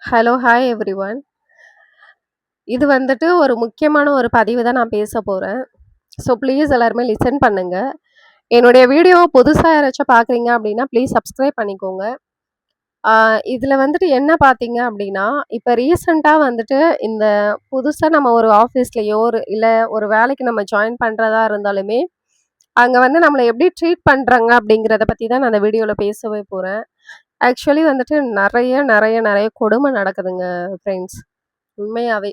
Hello, hi everyone. இது வந்துட்டு ஒரு முக்கியமான ஒரு பதிவு தான் நான் பேச போறேன். ஸோ ப்ளீஸ் எல்லாருமே லிசன் பண்ணுங்க. என்னுடைய வீடியோவ புதுசா யாராச்சும் பார்க்குறீங்க அப்படின்னா, ப்ளீஸ் சப்ஸ்கிரைப் பண்ணிக்கோங்க. ஆ இதில வந்துட்டு என்ன பார்த்தீங்க அப்படின்னா, இப்ப ரீசென்ட்டா வந்துட்டு இந்த புதுசா நம்ம ஒரு ஆஃபீஸ்லயோ இல்ல ஒரு வேலைக்கு நம்ம ஜாயின் பண்றதா இருந்தாலுமே, அங்க வந்து நம்மள எப்படி ட்ரீட் பண்றாங்க அப்படிங்கிறத பத்தி தான் நான் அந்த வீடியோல பேசவே போறேன். ஆக்சுவலி வந்துட்டு நெறைய கொடுமை நடக்குதுங்க ஃப்ரெண்ட்ஸ். உண்மையாவே.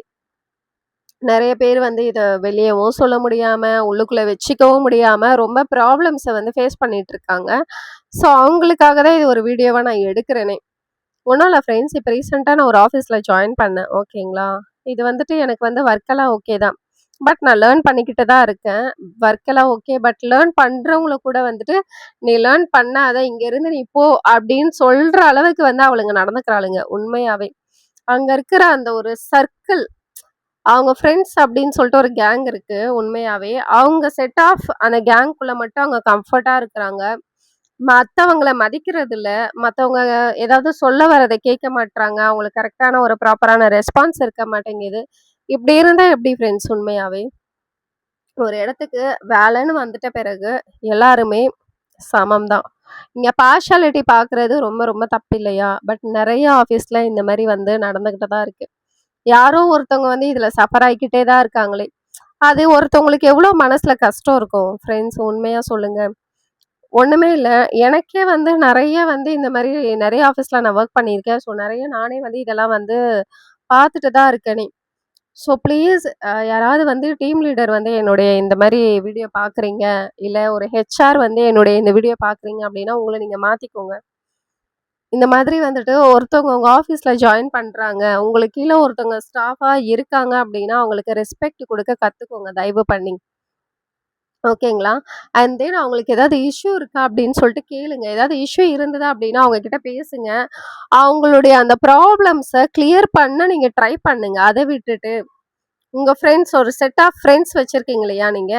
நெறைய பேர் வந்து இத வெளியவும் சொல்ல முடியாம, உள்ளுக்குள்ள வச்சுக்கவும் முடியாம, ரொம்ப ப்ராப்ளம்ஸ வந்து ஃபேஸ் பண்ணிட்டுருக்காங்க. ஸோ, அவங்களுக்காக தான் இது ஒரு வீடியோவா நான் எடுக்கிறேனே. ஒண்ணும் இல்ல ஃப்ரெண்ட்ஸ், இப்ப ரீசென்ட்டா நான் ஒரு ஆஃபீஸ்ல ஜாயின் பண்ணேன். ஓகேங்களா? இது வந்துட்டு எனக்கு வந்து ஒர்க் எல்லாம் ஓகே தான். பட் நான் லேர்ன் பண்ணிக்கிட்டு தான் இருக்கேன். ஒர்க் எல்லாம் ஓகே. பட் லேர்ன் பண்றவங்கள கூட வந்துட்டு, "நீ லேர்ன் பண்ணாத, இங்கேருந்து நீ போ" அப்படின்னு சொல்ற அளவுக்கு வந்து அவளுங்க நடந்துக்கிறாளுங்க, உண்மையாவே. அங்க இருக்கிற அந்த ஒரு சர்க்கிள் அவங்க ஃப்ரெண்ட்ஸ் அப்படின்னு சொல்லிட்டு ஒரு கேங் இருக்கு உண்மையாவே. அவங்க செட் ஆஃப் அந்த கேங்க்குள்ள மட்டும் அவங்க கம்ஃபர்ட்டா இருக்கிறாங்க. மத்தவங்கள மதிக்கிறதில்ல. மத்தவங்க ஏதாவது சொல்ல வரத கேட்க மாட்றாங்க. அவங்களுக்கு கரெக்ட்டான ஒரு ப்ராப்பரான ரெஸ்பான்ஸ் இருக்க மாட்டேங்குது. இப்படி இருந்தா எப்படி ஃப்ரெண்ட்ஸ் உண்மையாவே? ஒரு இடத்துக்கு வேலைன்னு வந்துட்ட பிறகு எல்லாருமே சமம் தான். இங்க பார்ஷியாலிட்டி பார்க்குறது ரொம்ப ரொம்ப தப்பில்லையா? பட் நெறைய ஆஃபீஸ்ல இந்த மாரி வந்து நடந்துகிட்டு தான் இருக்கு. யாரோ ஒருத்தவங்க வந்து இதுல சஃபர் ஆயிக்கிட்டே தான் இருக்காங்களே! அது ஒருத்தவங்களுக்கு எவ்ளோ மனசுல கஷ்டம் இருக்கும் ஃப்ரெண்ட்ஸ் உண்மையா சொல்லுங்க. ஒண்ணுமே இல்ல. எனக்கே வந்து நெறைய வந்து இந்த மாரி நெறைய ஆஃபீஸ்ல நான் வொர்க் பண்ணியிருக்கேன். ஸோ நெறைய நானே வந்து இதெல்லாம் வந்து பார்த்துட்டு தான் இருக்கேனே. ஸோ ப்ளீஸ் யாராவது வந்து டீம் லீடர் வந்து என்னுடைய இந்த மாரி வீடியோ பார்க்குறீங்க, இல்ல ஒரு ஹெச்ஆர் வந்து என்னுடைய இந்த வீடியோ பார்க்குறீங்க அப்டின்னா, உங்கள நீங்க மாத்திக்கோங்க. இந்த மாதிரி வந்துட்டு ஒருத்தவங்க உங்க ஆஃபீஸ்ல ஜாயின் பண்றாங்க. உங்களுக்கு கீழ ஒருத்தவங்க ஸ்டாஃபா இருக்காங்க அப்டின்னா, அவங்களுக்கு ரெஸ்பெக்ட் குடுக்க கத்துக்கோங்க தயவு பண்ணி. ஓகேங்களா? அண்ட் தென் அவங்களுக்கு ஏதாவது இஷ்யூ இருக்கா அப்படின்னு சொல்லிட்டு கேளுங்க. ஏதாவது இஷ்யூ இருந்ததா அப்படின்னா அவங்க கிட்ட பேசுங்க. அவங்களுடைய அந்த ப்ராப்ளம்ஸ கிளியர் பண்ண நீங்க ட்ரை பண்ணுங்க. அத விட்டுட்டு, உங்க ஃப்ரெண்ட்ஸ் ஒரு செட் ஆஃப் ஃப்ரெண்ட்ஸ் வச்சிருக்கீங்க இல்லையா நீங்க?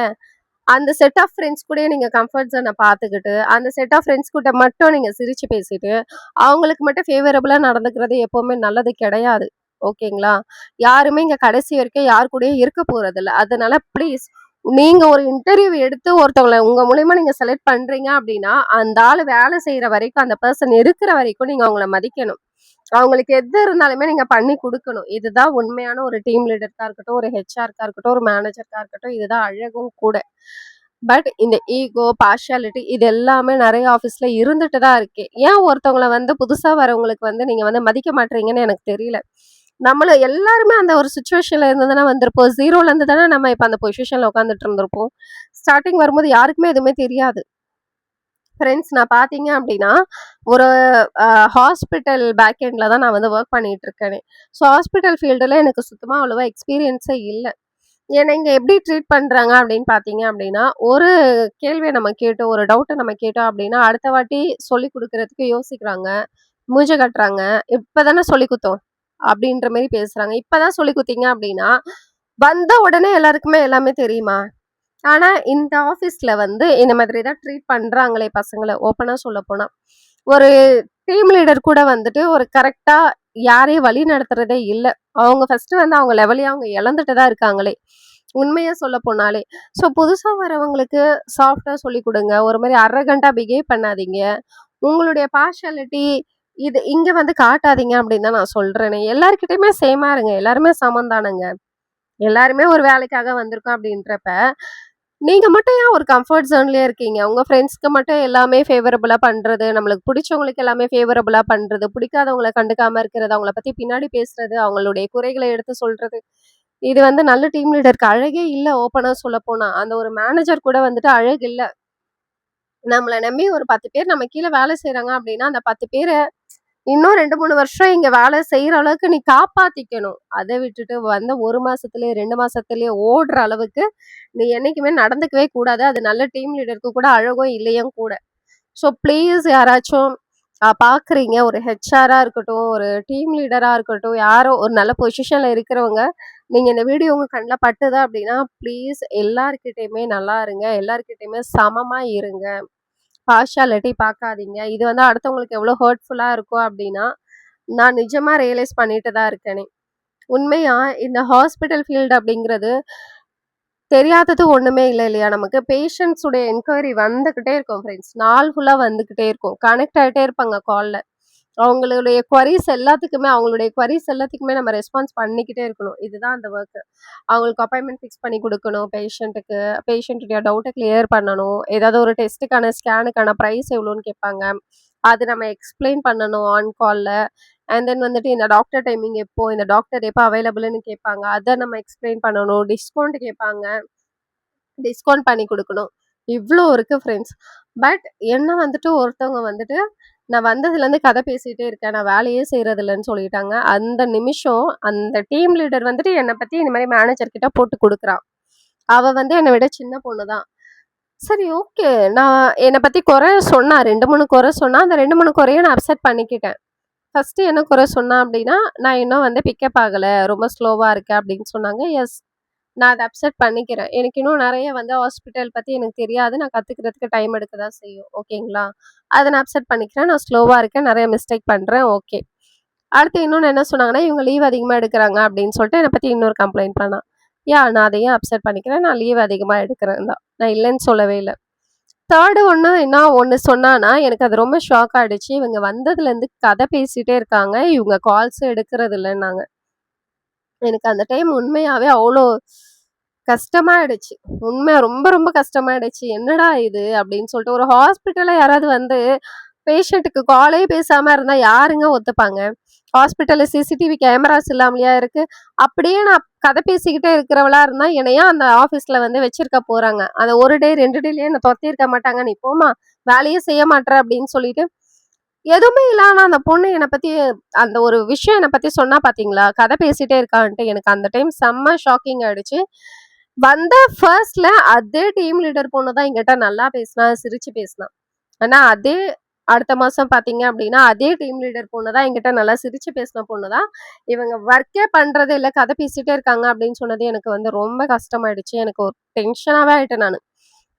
அந்த செட் ஆஃப் ஃப்ரெண்ட்ஸ் கூடயே நீங்க கம்ஃபர்ட் ஜோன பார்த்துக்கிட்டு, அந்த செட் ஆஃப் ஃப்ரெண்ட்ஸ் கிட்ட மட்டும் நீங்க சிரிச்சு பேசிட்டு, அவங்களுக்கு மட்டும் ஃபேவரபிளா நடந்துக்கிறது எப்பவுமே நல்லது கிடையாது. ஓகேங்களா? யாருமே இங்க கடைசி வரைக்கும் யார் கூடயும் இருக்க போறதில்ல. அதனால ப்ளீஸ் நீங்க ஒரு இன்டர்வியூ எடுத்து ஒருத்தவங்கள உங்க மூலியமா நீங்க செலக்ட் பண்றீங்க அப்டின்னா, அந்த ஆளு வேலை செய்ற வரைக்கும், அந்த பெர்சன் இருக்கிற வரைக்கும் நீங்க அவங்கள மதிக்கணும். அவங்களுக்கு எது இருந்தாலுமே நீங்க பண்ணி குடுக்கணும். இதுதான் உண்மையான ஒரு டீம் லீடருக்கா இருக்கட்டும், ஒரு ஹெச்ஆர்க்கா இருக்கட்டும், ஒரு மேனேஜருக்கா இருக்கட்டும், இதுதான் அழகும் கூட. பட் இந்த ஈகோ, பார்ஷியாலிட்டி இது எல்லாமே நெறைய ஆஃபீஸ்ல இருந்துட்டு தான் இருக்கு. ஏன் ஒருத்தவங்கள வந்து புதுசா வரவங்களுக்கு வந்து நீங்க வந்து மதிக்க மாட்றீங்கன்னு எனக்கு தெரியல. நம்மள எல்லாருமே அந்த ஒரு சிச்சுவேஷன்ல இருந்து தானே வந்திருப்போம். 0ல இருந்து தானே நம்ம இப்ப அந்த பொசிஷன்ல உட்காந்துட்டு இருந்திருப்போம். ஸ்டார்ட்டிங் வரும்போது யாருக்குமே எதுவுமே தெரியாது. ஃப்ரெண்ட்ஸ் நான் பார்த்தீங்க அப்டின்னா, ஒரு ஹாஸ்பிட்டல் பேக் எண்ட்ல தான் நான் வந்து வொர்க் பண்ணிட்டு இருக்கேனே. ஸோ ஹாஸ்பிட்டல் ஃபீல்டுல எனக்கு சுத்தமா அவ்வளவா எக்ஸ்பீரியன்ஸே இல்ல. என்ன இங்க எப்படி ட்ரீட் பண்றாங்க அப்படின்னு பார்த்தீங்க அப்படின்னா, ஒரு கேள்விய நம்ம கேட்டோம், ஒரு டவுட்ட நம்ம கேட்டோம் அப்படின்னா, அடுத்த வாட்டி சொல்லிக் குடுக்குறதுக்கு யோசிக்கிறாங்க. மூஞ்ச காட்டுறாங்க. "இப்ப தானே சொல்லிக் குடுத்தோம்." அப்படின்ற மாரி பேசுறாங்க. "இப்ப தான் சொல்லிக் குடுத்தீங்க." அப்படின்னா, வந்த உடனே எல்லாருக்குமே எல்லாமே தெரியுமா? ஆனா, இந்த ஆஃபீஸ்ல வந்து இந்த மாதிரி தான் ட்ரீட் பண்றாங்களே பசங்கள, ஓப்பனா சொல்லப்போனா. ஒரு டீம் லீடர் கூட வந்துட்டு ஒரு கரெக்ட்டா யாரையும் வழி நடத்துறதே இல்ல. அவங்க ஃபர்ஸ்ட்டு வந்து அவங்க லெவலயே அவங்க இழந்துட்டு தான் இருக்காங்களே! உண்மையா சொல்லப்போனாலே. ஸோ புதுசா வரவங்களுக்கு சாஃப்ட்டா சொல்லிக் குடுங்க. ஒரு மாரி அரகன்ட்டா பிஹேவ் பண்ணாதீங்க. உங்களுடைய பார்ஷியாலிட்டி இது இங்க வந்து காட்டாதீங்க அப்படின்னு தான் நான் சொல்றேனே. எல்லார்கிட்டயுமே சேமா இருங்க. எல்லாருமே சமம் தானங்க. எல்லாருமே ஒரு வேலைக்காக வந்திருக்கோம் அப்படின்றப்ப, நீங்க மட்டும் ஏன் ஒரு கம்ஃபர்ட் ஜோன்லயே இருக்கீங்க? உங்க ஃப்ரெண்ட்ஸ்க்கு மட்டும் எல்லாமே ஃபேவரபிளா பண்றது, நம்மளுக்கு புடிச்சவங்களுக்கு எல்லாமே ஃபேவரபிளா பண்றது, பிடிக்காதவங்கள கண்டுக்காம இருக்கிறது, அவங்கள பத்தி பின்னாடி பேசுறது, அவங்களுடைய குறைகள எடுத்து சொல்றது. இது வந்து நல்ல டீம் லீடருக்கு அழகே இல்ல ஓப்பனா சொல்லப்போனா. அந்த ஒரு மேனேஜர் கூட வந்துட்டு அழகு இல்ல. நம்மள நம்பி ஒரு 10 பேர் நம்ம கீழ வேலை செய்றாங்க அப்படின்னா, அந்த 10 பேர இன்னும் 2, 3 வருஷம் இங்க வேலை செய்ற அளவுக்கு நீ காப்பாத்திக்கணும். அத விட்டுட்டு வந்த 1 மாசத்துலயே, 2 மாசத்துலயே ஓடுற அளவுக்கு நீ என்னைக்குமே நடந்துக்கவே கூடாது. அது நல்ல டீம் லீடருக்கு கூட அழகும் இல்லையும் கூட. ஸோ ப்ளீஸ் யாராச்சும் பார்க்குறீங்க ஒரு ஹெச்ஆரா இருக்கட்டும், ஒரு டீம் லீடரா இருக்கட்டும், யாரோ ஒரு நல்ல பொசிஷன்ல இருக்கிறவங்க, நீங்க இந்த வீடியோ உங்க கண்ல பட்டுது அப்படின்னா, ப்ளீஸ் எல்லார்கிட்டயுமே நல்லா இருங்க. எல்லார்கிட்டயுமே சமமா இருங்க. பார்ஷியாலிட்டி பார்க்காதீங்க. இது வந்து அடுத்தவங்களுக்கு எவ்வளோ ஹர்ட்ஃபுல்லா இருக்கும் அப்டின்னா, நான் நிஜமா ரியலைஸ் பண்ணிட்டு தான் இருக்கேனே. உண்மையா இந்த ஹாஸ்பிட்டல் ஃபீல்டு அப்படிங்கிறது தெரியாதது ஒண்ணுமே இல்ல இல்லையா? நமக்கு பேஷண்ட்ஸ் உடைய என்குயரி வந்துகிட்டே இருக்கும் ஃப்ரெண்ட்ஸ். நாள் ஃபுல்லா வந்துகிட்டே இருக்கும். கனெக்ட் ஆயிட்டே இருப்பாங்க கால்ல. அவங்களுடைய குவரீஸ் எல்லாத்துக்குமே நம்ம ரெஸ்பான்ஸ் பண்ணிக்கிட்டே இருக்கணும். இதுதான் அந்த வொர்க். அவங்களுக்கு அப்பாயின்ட்மென்ட் ஃபிக்ஸ் பண்ணி குடுக்கணும் பேஷண்ட்டுக்கு. பேஷண்ட்டுடைய டவுட்ட கிளியர் பண்ணணும். ஏதாவது ஒரு டெஸ்ட்டுக்கான, ஸ்கேனுக்கான பிரைஸ் எவ்வளோன்னு கேட்பாங்க. அது நம்ம எக்ஸ்ப்ளைன் பண்ணணும் ஆன் கால்ல. அண்ட் தென் வந்துட்டு இந்த டாக்டர் டைமிங் எப்போ, இந்த டாக்டர் எப்போ அவைலபிள்ன்னு கேட்பாங்க. அத நம்ம எக்ஸ்ப்ளைன் பண்ணணும். டிஸ்கவுண்ட் கேட்பாங்க. டிஸ்கவுண்ட் பண்ணி குடுக்கணும். இவ்ளோ இருக்கு ஃப்ரெண்ட்ஸ். பட் என்ன வந்துட்டு ஒருத்தவங்க வந்துட்டு, நான் வந்ததுலேருந்து கதை பேசிட்டே இருக்கேன். நான் வேலையே செய்றதில்லன்னு சொல்லிட்டாங்க. அந்த நிமிஷம் அந்த டீம் லீடர் வந்துட்டு என்ன பத்தி இந்த மாரி மேனேஜர் கிட்ட போட்டு குடுக்குறா. அவ வந்து என்ன விட சின்ன பொண்ணு தான். சரி ஓகே. நான் என்ன பத்தி குறை சொன்னா. 2, 3 குறை சொன்னா. அந்த 2, 3 குறையும் நான் அக்செப்ட் பண்ணிக்கிட்டேன். ஃபர்ஸ்ட்டு என்ன குறை சொன்னா அப்டின்னா, நான் இன்னும் வந்து பிக்கப் ஆகல. ரொம்ப ஸ்லோவா இருக்கு அப்டின்னு சொன்னாங்க. எஸ். நான் அத அக்செப்ட் பண்ணிக்கிறேன். எனக்கு இன்னும் நெறைய வந்து ஹாஸ்பிட்டல் பத்தி எனக்கு தெரியாது. நான் கத்துக்கிறதுக்கு டைம் எடுக்க தான் செய்யும். ஓகேங்களா? அத நான் அக்செப்ட் பண்ணிக்கிறேன். நான் ஸ்லோவா இருக்கேன். நெறைய மிஸ்டேக் பண்றேன். ஓகே. அடுத்து இன்னொன்னு என்ன சொன்னாங்கன்னா, இவங்க லீவ் அதிகமா எடுக்குறாங்க அப்டின்னு சொல்லிட்டு என்ன பத்தி இன்னொரு கம்ப்ளைண்ட் பண்ணா. நான் அதையும் அக்செப்ட் பண்ணிக்கிறேன். நான் லீவ் அதிகமா எடுக்கிறேன் தான். நான் இல்லன்னு சொல்லவே இல்ல. 3 ஒண்ணு என்ன ஒண்ணு சொன்னான்னா, எனக்கு அது ரொம்ப ஷாக் ஆயிடுச்சு. இவங்க வந்ததுலேருந்து கதை பேசிட்டே இருக்காங்க. இவங்க கால்ஸே எடுக்கிறது இல்லன்னாங்க. எனக்கு அந்த டைம் உண்மையாவே அவ்ளோ கஷ்டமாயிடுச்சு. உண்மையா ரொம்ப ரொம்ப கஷ்டமாயிடுச்சு. என்னடா இது அப்படின்னு சொல்லிட்டு ஒரு ஹாஸ்பிட்டல்ல யாராவது வந்து பேஷண்ட்டுக்கு காலே பேசாம இருந்தா யாருங்க ஒத்துப்பாங்க? ஹாஸ்பிட்டல்ல சிசிடிவி கேமராஸ் இல்லாமலையா இருக்கு? அப்படியே நான் கதை பேசிக்கிட்டே இருக்கிறவளா இருந்தா, என்னை ஏன் அந்த ஆஃபீஸ்ல வந்து வச்சிருக்க போறாங்க? அந்த 1 டே 2 டேலயே என்ன தொரத்தியிருக்க மாட்டாங்க. "நீ போம்மா, வேலையே செய்ய மாட்ற" அப்படின்னு சொல்லிட்டு எதுவுமே இல்ல. ஆனா அந்த பொண்ணு என்ன பத்தி அந்த ஒரு விஷயம் என்ன பத்தி சொன்னா பாத்தீங்களா? கதை பேசிட்டே இருக்கான்ட்டு. எனக்கு அந்த டைம் செம்ம ஷாக்கிங் ஆயிடுச்சு. வந்த ஃபர்ஸ்ட்ல அதே டீம் லீடர் பொண்ணு தான் என்கிட்ட நல்லா பேசினா, சிரிச்சு பேசினா. ஆனா அதே அடுத்த மாசம் பாத்தீங்க அப்படின்னா, அதே டீம் லீடர் பொண்ணு தான் என்கிட்ட நல்லா சிரிச்சு பேசின பொண்ணு தான். இவங்க ஒர்க்கே பண்றதே இல்ல. கதை பேசிட்டே இருக்காங்க அப்படின்னு சொன்னது எனக்கு வந்து ரொம்ப கஷ்டமாயிடுச்சு. எனக்கு ஒரு டென்ஷனாவே ஆயிட்டேன் நானு.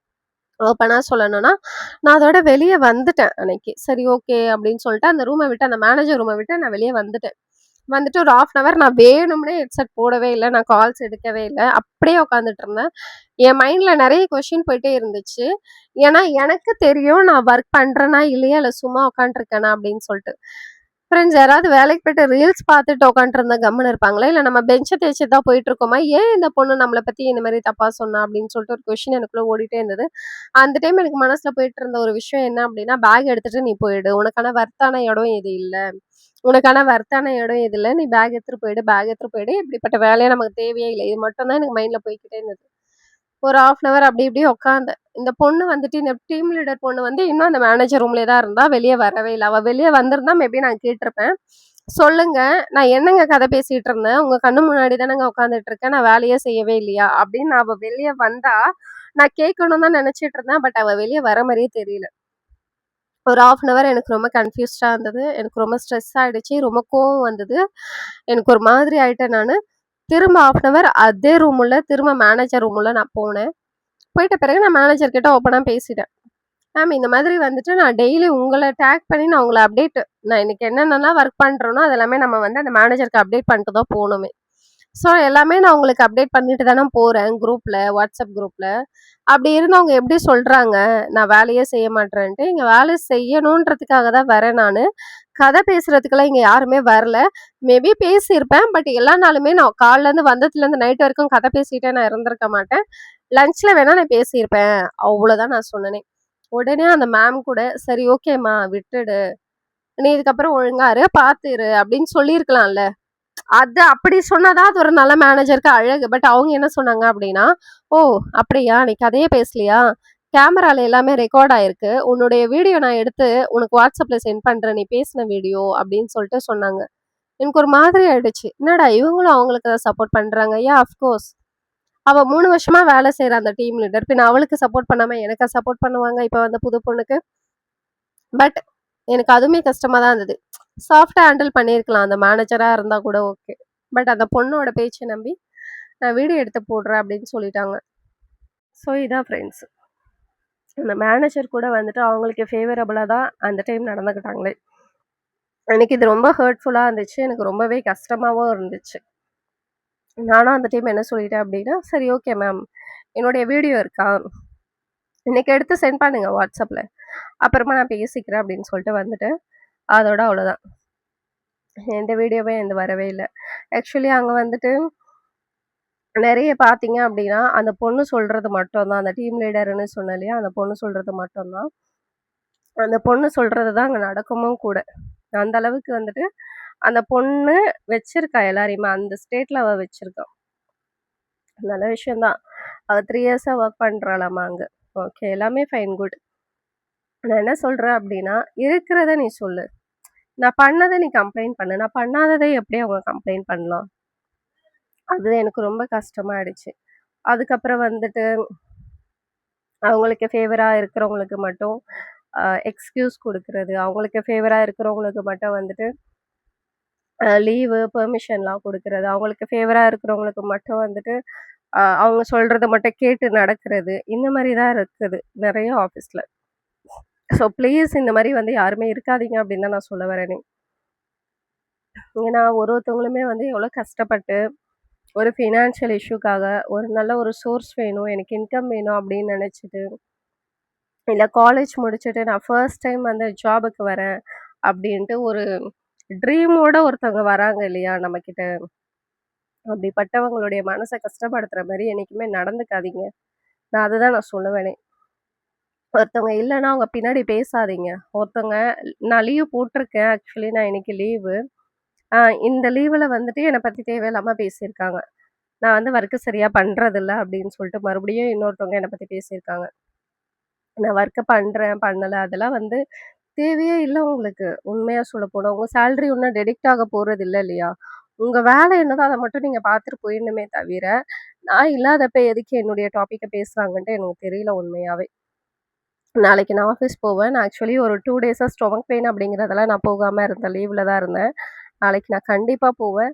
ஓப்பனா சொல்லணும்னா, நான் அதோட வெளிய வந்துட்டேன் அன்னைக்கு. சரி ஓகே அப்படின்னு சொல்லிட்டு அந்த ரூம விட்டு அந்த மேனேஜர் ரூம விட்டு நான் வெளிய வந்துட்டேன். வந்துட்டு ஒரு 1/2 அன் ஹவர் நான் வேணும்னே ஹெட்செட் போடவே இல்ல. நான் கால்ஸ் எடுக்கவே இல்ல. அப்படியே உட்காந்துட்டு இருந்தேன். என் மைண்ட்ல நெறைய கொஸ்டின் போயிட்டே இருந்துச்சு. ஏன்னா எனக்கு தெரியும் நான் ஒர்க் பண்றேனா இல்லையா, இல்ல சும்மா உட்காந்துருக்கேனா அப்படின்னு சொல்லிட்டு. ஃப்ரெண்ட்ஸ் யாராவது வேலைக்கு போயிட்டு ரீல்ஸ் பார்த்துட்டு உட்காந்துருந்தா கம்முனு இருப்பாங்களா? இல்ல நம்ம பெஞ்ச தேய்ச்சுட்டு தான் போயிட்டுருக்கோமா? ஏன் இந்த பொண்ணு நம்மள பத்தி இந்த மாரி தப்பா சொன்னா? அப்படின்னு சொல்லிட்டு ஒரு கொஸ்டின் எனக்குள்ள ஓடிட்டே இருந்தது. அந்த டைம் எனக்கு மனசுல போயிட்டு இருந்த ஒரு விஷயம் என்ன அப்படின்னா, பேக் எடுத்துட்டு நீ போயிடு. உனக்கான வொர்த்தான இடம் இது இல்ல. உனக்கான வொர்த்தான இடம் இது இல்ல. நீ பேக் எடுத்துட்டு போயிடு, பேக் எடுத்துட்டு போயிடு. இப்படிப்பட்ட வேலையே நமக்கு தேவையே இல்ல. இது மட்டும் தான் எனக்கு மைண்ட்ல போய்க்கிட்டே இருந்தது. ஒரு 1/2 அன் ஹவர் அப்படி இப்படியே உட்காந்தேன். இந்த பொண்ணு வந்துட்டு இந்த டீம் லீடர் பொண்ணு வந்து இன்னும் அந்த மேனேஜர் ரூம்லயே தான் இருந்தா. வெளிய வரவே இல்ல. அவ வெளிய வந்திருந்தா மேபி நான் கேட்டுருப்பேன். "சொல்லுங்க, நான் என்னங்க கதை பேசிட்டு இருந்தேன்? உங்க கண்ணு முன்னாடி தானங்க உட்காந்துட்டு இருக்கேன். நான் வேலையே செய்யவே இல்லையா?" அப்படின்னு அவ வெளிய வந்தா, நான் கேட்கணும்னு தான் நெனச்சுட்டு இருந்தேன். பட் அவ வெளிய வர மாரியே தெரியல. ஒரு 1/2 அன் ஹவர் எனக்கு ரொம்ப கன்ஃப்யூஸ்டா இருந்தது. எனக்கு ரொம்ப ஸ்ட்ரெஸ் ஆயிடுச்சு. ரொம்ப கோவம் வந்தது. எனக்கு ஒரு மாதிரி ஆயிட்டேன் நானு. திரும்ப 1/2 அன் ஹவர் அதே ரூமுள்ள திரும்ப மேனேஜர் ரூமுள்ள நான் போனேன். போயிட்ட பிறகு நான் மேனேஜர் கிட்ட ஓப்பனா பேசிட்டேன். மேம் இந்த மாதிரி வந்துட்டு நான் டெய்லி உங்கள டேக் பண்ணி நான் உங்கள நான் இன்னைக்கு என்னென்னலாம் ஒர்க் பண்றேனோ, அது எல்லாமே நம்ம வந்து அந்த மேனேஜருக்கு அப்டேட் பண்ணிட்டு தான் போணுமே. ஸோ எல்லாமே நான் உங்களுக்கு அப்டேட் பண்ணிட்டு தானே போறேன் குரூப்ல, வாட்ஸ்அப் குரூப்ல. அப்படி இருந்தும் அவங்க எப்படி சொல்றாங்க, நான் வேலையே செய்ய மாட்றேன்ட்டு. இங்க வேலை செய்யணுன்றதுக்காக தான் வரேன் நானு. கதை பேசுறதுக்கெல்லாம் இங்க யாருமே வரல. மேபி பேசியிருப்பேன். பட் எல்லா நாளுமே நான் காலைலருந்து வந்ததுலேருந்து நைட் வரைக்கும் கதை பேசிட்டே நான் இருந்திருக்க மாட்டேன். லஞ்ச்ல வேணா நான் பேசியிருப்பேன். அவ்வளோதான் நான் சொன்னனே. உடனே அந்த மேம் கூட, "சரி ஓகேம்மா விட்டுடு. நீ இதுக்கப்புறம் ஒழுங்கா இரு, பார்த்து இரு" அப்படின்னு சொல்லியிருக்கலாம்ல. அது அப்படி சொன்னா தான் அது ஒரு நல்ல மேனேஜருக்கு அழகு. பட் அவங்க என்ன சொன்னாங்க அப்படின்னா, "ஓ! அப்படியா? நீ கதையே பேசலையா? கேமரால எல்லாமே ரெக்கார்ட் ஆயிருக்கு. உன்னுடைய வீடியோ நான் எடுத்து உனக்கு WhatsAppல சென்ட் பண்றேன். நீ பேசின வீடியோ" அப்படின்னு சொல்லிட்டு சொன்னாங்க. எனக்கு ஒரு மாதிரி ஆயிடுச்சு. என்னடா இவங்களும் அவங்களுக்கு தான் சப்போர்ட் பண்றாங்க. அஃப்கோர்ஸ். அவ 3 வருஷமா வேலை செய்றா அந்த டீம் லீடர். பின்ன அவளுக்கு சப்போர்ட் பண்ணாம எனக்கா சப்போர்ட் பண்ணுவாங்க, இப்ப வந்த புது பொண்ணுக்கு? பட் எனக்கு அதுவுமே கஷ்டமா தான் இருந்தது. சாஃப்ட்டா ஹேண்டில் பண்ணியிருக்கலாம். அந்த மேனேஜரா இருந்தா கூட ஓகே. பட் அந்த பொண்ணோட பேச்ச நம்பி, நான் வீடியோ எடுத்து போடுறேன் அப்படின்னு சொல்லிட்டாங்க. ஸோ இதான் ஃப்ரெண்ட்ஸ். அந்த மேனேஜர் கூட வந்துட்டு அவங்களுக்கு ஃபேவரபிளா தான் அந்த டைம் நடந்துக்கிட்டாங்களே. எனக்கு இது ரொம்ப ஹர்ட்ஃபுல்லா இருந்துச்சு. எனக்கு ரொம்பவே கஷ்டமாவும் இருந்துச்சு. நானும் அந்த டைம் என்ன சொல்லிட்டேன் அப்படின்னா, "சரி ஓகே மேம். என்னுடைய வீடியோ இருக்கா? இன்னைக்கு எடுத்து சென்ட் பண்ணுங்க வாட்ஸ்அப்ல. அப்புறமா நான் பேசிக்கிறேன்" அப்படின்னு சொல்லிட்டு வந்துட்டேன். அதோட அவ்வளோதான். எந்த வீடியோவே என்து வரவே இல்ல. ஆக்சுவலி அங்க வந்துட்டு நெறைய பார்த்தீங்க அப்படின்னா, அந்த பொண்ணு சொல்றது மட்டும் தான். அந்த டீம் லீடர்ன்னு சொன்னேன் இல்லையா? அந்த பொண்ணு சொல்றது மட்டும் தான். அந்த பொண்ணு சொல்றது தான் அங்க நடக்குமும் கூட. அந்த அளவுக்கு வந்துட்டு அந்த பொண்ணு வச்சிருக்கா எல்லாரையுமே. அந்த ஸ்டேட்ல அவ வச்சிருக்கா. நல்ல விஷயம் தான். அவ 3 இயர்ஸா வொர்க் பண்றாளாமா அங்க. ஓகே. எல்லாமே ஃபைன், குட். நான் என்ன சொல்றேன் அப்படின்னா, இருக்கிறத நீ சொல்லு. நான் பண்ணத நீ கம்ப்ளைண்ட் பண்ணு. நான் பண்ணாதத எப்படி அவங்க கம்ப்ளைண்ட் பண்ணலாம்? அது எனக்கு ரொம்ப கஷ்டமாயிடுச்சு. அதுக்கப்புறம் வந்துட்டு அவங்களுக்கு ஃபேவரா இருக்கிறவங்களுக்கு மட்டும் எக்ஸ்கியூஸ் குடுக்குறது. அவங்களுக்கு ஃபேவரா இருக்கிறவங்களுக்கு மட்டும் வந்துட்டு லீவு, பெர்மிஷன்லாம் குடுக்குறது. அவங்களுக்கு ஃபேவரா இருக்கிறவங்களுக்கு மட்டும் வந்துட்டு அவங்க சொல்றத மட்டும் கேட்டு நடக்கிறது. இந்த மாரி தான் இருக்குது நெறைய ஆஃபீஸ்ல. ஸோ ப்ளீஸ் இந்த மாரி வந்து யாருமே இருக்காதீங்க அப்படின்னு தான் நான் சொல்ல வரேனே. ஏன்னா ஒருத்தவங்களுமே வந்து எவ்வளோ கஷ்டப்பட்டு ஒரு ஃபினான்ஷியல் இஷ்யூக்காக ஒரு நல்ல ஒரு சோர்ஸ் வேணும், எனக்கு இன்கம் வேணும் அப்படின்னு நெனச்சுட்டு, இல்ல காலேஜ் முடிச்சுட்டு நான் ஃபர்ஸ்ட் டைம் வந்து ஜாபுக்கு வரேன் அப்படின்ட்டு ஒரு ட்ரீமோட ஒருத்தவங்க வராங்க இல்லையா நம்மகிட்ட. அப்படிப்பட்டவங்களுடைய மனச கஷ்டப்படுத்துற மாரி என்னைக்குமே நடந்துக்காதீங்க. நான் அதுதான் நான் சொல்லுவேனே. ஒருத்தவங்க இல்லன்னா அவங்க பின்னாடி பேசாதீங்க. ஒருத்தவங்க நான் லீவ் போட்டிருக்கேன். ஆக்சுவலி நான் இன்னைக்கு லீவு. அ இந்த லீவுல வந்துட்டு என்ன பத்தி தேவையில்லாம பேசியிருக்காங்க. நான் வந்து ஒர்க் சரியா பண்றதில்ல அப்படின்னு சொல்லிட்டு மறுபடியும் இன்னொருத்தவங்க என்ன பத்தி பேசியிருக்காங்க. நான் ஒர்க்க பண்றேன், பண்ணல அதெல்லாம் வந்து தேவையே இல்ல உங்களுக்கு. உண்மையா சொல்லப்போனா. உங்க சேலரி ஒண்ணும் டெடிக்ட் ஆக போறது இல்ல இல்லையா? உங்க வேலை என்னதோ அத மட்டும் நீங்க பார்த்துட்டு போயிடணுமே தவிர, நான் இல்லாதப்ப எதுக்கு என்னுடைய டாபிக்க பேசுறாங்கன்ட்டு எனக்கு தெரியல உண்மையாவே. நாளைக்கு நான் ஆஃபீஸ் போவேன். நான் ஆக்சுவலி ஒரு 2 டேஸா ஸ்டொமக் பெயின் அப்படிங்கிறதெல்லாம் நான் போகாம இருந்தேன். லீவ்ல தான் இருந்தேன். நாளைக்கு நான் கண்டிப்பா போவேன்.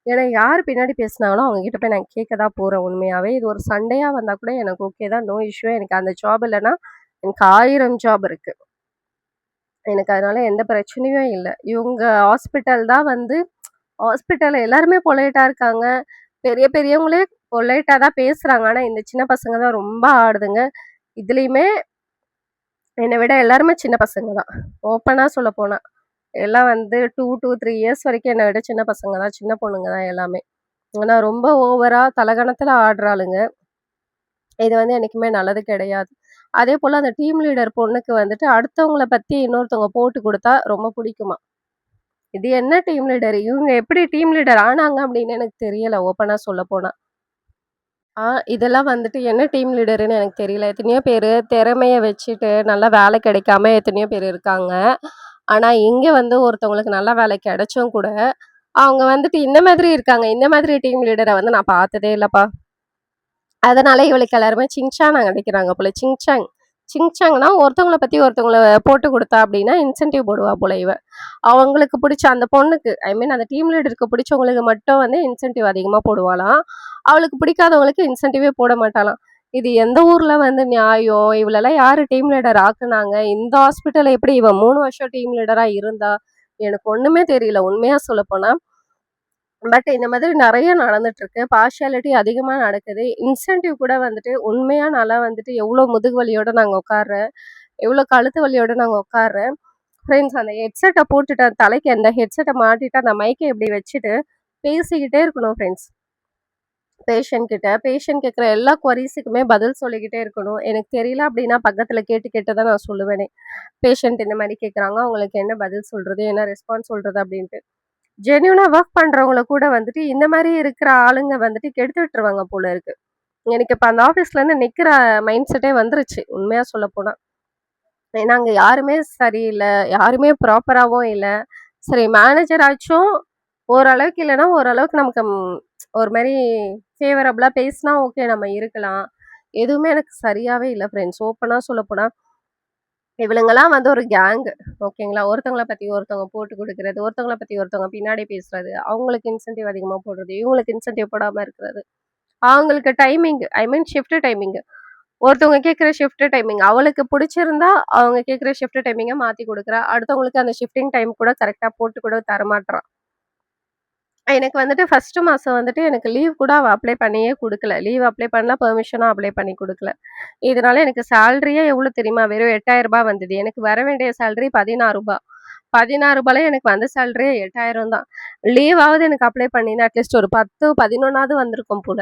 ஏன்னா யார் பின்னாடி பேசினாங்களோ அவங்க கிட்ட போய் நான் கேட்க தான் போறேன் உண்மையாவே. இது ஒரு சண்டையா வந்தா கூட எனக்கு ஓகே தான். No issue. எனக்கு அந்த ஜாப் இல்லன்னா, எனக்கு 1000 ஜாப் இருக்கு. எனக்கு அதனால எந்த பிரச்சனையும் இல்ல. இவங்க ஹாஸ்பிட்டல் தான் வந்து ஹாஸ்பிட்டல்ல எல்லாருமே பொலைட்டா இருக்காங்க. பெரிய பெரியவங்களே பொலைட்டா தான் பேசுறாங்க. ஆனா இந்த சின்ன பசங்க தான் ரொம்ப ஆடுதுங்க. இதுலயுமே என்ன விட எல்லாருமே சின்ன பசங்க தான். ஓப்பனா சொல்லப்போனா. எல்லாம் வந்து 2 to 3 இயர்ஸ் வரைக்கும் என்ன விட சின்ன பசங்க தான். சின்ன பொண்ணுங்க தான் எல்லாமே. ஆனா ரொம்ப ஓவரா தலகணத்துல ஆடுறாளுங்க. இது வந்து என்னைக்குமே நல்லது கிடையாது. அதேபோல அந்த டீம் லீடர் பொண்ணுக்கு வந்துட்டு அடுத்தவங்கள பத்தி இன்னொருத்தவங்க போட்டு குடுத்தா ரொம்ப புடிக்குமாம். இது என்ன டீம் லீடர்? இவங்க எப்படி டீம் லீடர் ஆனாங்க அப்படின்னு எனக்கு தெரியல ஓப்பனா சொல்லப்போனா. ஆ இதெல்லாம் வந்துட்டு என்ன டீம் லீடர்ன்னு எனக்கு தெரியல. எத்தனையோ பேரு திறமைய வச்சுட்டு நல்லா வேலை கிடைக்காம எத்தனையோ பேர் இருக்காங்க. ஆனா இங்க வந்து ஒருத்தவங்களுக்கு நல்ல வேலை கிடைச்சும் கூட, அவங்க வந்துட்டு இந்த மாதிரி இருக்காங்க. இந்த மாதிரி டீம் லீடர வந்து நான் பார்த்ததே இல்லப்பா. அதனால இவளுக்கு எல்லாருமே சிங்சான் அடிக்கிறாங்க போல. சிங்சாங். சிங்சாங்னா ஒருத்தவங்கள பத்தி ஒருத்தவங்கள போட்டு குடுத்தா அப்டின்னா, இன்சென்டிவ் போடுவா போல இவ. அவங்களுக்கு பிடிச்ச அந்த பொண்ணுக்கு, ஐ மீன் அந்த டீம் லீடருக்கு பிடிச்சவங்களுக்கு மட்டும் வந்து இன்சென்டிவ் அதிகமா போடுவாளாம். அவளுக்கு பிடிக்காதவங்களுக்கு இன்சென்டிவே போட மாட்டாளாம். இது எந்த ஊர்ல வந்து நியாயம்? இவளெல்லாம் யாரு டீம் லீடர் ஆக்குனாங்க? இந்த ஹாஸ்பிட்டல்ல எப்படி இவ 3 வருஷம் டீம் லீடரா இருந்தா? எனக்கு ஒண்ணுமே தெரியல உண்மையா சொல்லப்போனா. பட் இந்த மாதிரி நெறைய நடந்துட்டுருக்கு. பார்ஷியாலிட்டி அதிகமா நடக்குது. இன்சென்டிவ் கூட வந்துட்டு உண்மையா நான்லாம் வந்துட்டு எவ்ளோ முதுகு வலியோட நாங்க உட்கார்றேன். எவ்ளோ கழுத்து வலியோட நாங்க உட்கார்றேன். ஃப்ரெண்ட்ஸ் அந்த ஹெட்செட்ட போட்டுட்டு தலைக்கு அந்த ஹெட்செட்ட மாட்டிட்டு அந்த மைக்க இப்படி வச்சுட்டு பேசிக்கிட்டே இருக்கணும் ஃப்ரெண்ட்ஸ். பேஷண்ட் கிட்ட. பேஷண்ட் கேட்குற எல்லா குவரீஸுக்குமே பதில் சொல்லிக்கிட்டே இருக்கணும். எனக்கு தெரியல அப்படின்னா பக்கத்துல கேட்டு கேட்டு தான் நான் சொல்லுவேனே. பேஷண்ட் இந்த மாரி கேட்குறாங்க. அவங்களுக்கு என்ன பதில் சொல்றது? என்ன ரெஸ்பான்ஸ் சொல்றது? அப்படின்ட்டு. ஜென்யூனா வொர்க் பண்றவங்கள கூட வந்துட்டு, இந்த மாரி இருக்கிற ஆளுங்க வந்துட்டு கெடுத்து விட்டுருவாங்க போல இருக்கு. எனக்கு இப்ப அந்த ஆஃபீஸ்லேருந்து நிக்கிற மைண்ட் செட்டே வந்துருச்சு, உண்மையா சொல்லப்போனா. ஏன்னா, அங்க யாருமே சரியில்ல. யாருமே ப்ராப்பராவும் இல்ல. சரி மேனேஜர் ஆச்சும் ஓரளவுக்கு இல்லன்னா, ஓரளவுக்கு நமக்கு ஒரு மாரி ஃபேவரபிளா பேசினா ஓகே நம்ம இருக்கலாம். எதுவுமே எனக்கு சரியாவே இல்ல ஃப்ரெண்ட்ஸ். ஓப்பனா சொல்லப்போனா, இவளுங்கலாம் வந்து ஒரு கேங். ஓகேங்களா? ஒருத்தவங்கள பத்தி ஒருத்தவங்க போட்டு குடுக்குறது, ஒருத்தவங்கள பத்தி ஒருத்தவங்க பின்னாடி பேசுறது, அவங்களுக்கு இன்சென்டிவ் அதிகமா போடுறது, இவங்களுக்கு இன்சென்டிவ் போடாம இருக்கிறது. அவங்களுக்கு டைமிங் ஐ மீன் ஷிஃப்ட் டைமிங். ஒருத்தவங்க கேட்குற ஷிஃப்ட் டைமிங் அவளுக்கு பிடிச்சிருந்தா, அவங்க கேட்குற ஷிஃப்ட் டைமிங்க மாத்தி குடுக்குறா. அடுத்தவங்களுக்கு அந்த ஷிஃப்டிங் டைம் கூட கரெக்ட்டா போட்டு கூட தரமாட்றா. எனக்கு வந்துட்டு ஃபர்ஸ்ட் மாசம் வந்துட்டு எனக்கு லீவ் கூட அவ அப்ளை பண்ணியே குடுக்கல. லீவ் அப்ளை பண்ணல, பெர்மிஷனும் அப்ளை பண்ணி குடுக்கல. இதனால எனக்கு சேலரியே எவ்வளோ தெரியுமா? வெறும் ரூ. 8,000 வந்தது. எனக்கு வர வேண்டிய சேலரி ரூ. 16. ரூ. 16ல எனக்கு வந்த சேலரியே 8,000 தான். லீவாவது எனக்கு அப்ளை பண்ணியிருந்தா அட்லீஸ்ட் ஒரு 10, 11னாவது வந்திருக்கும் போல.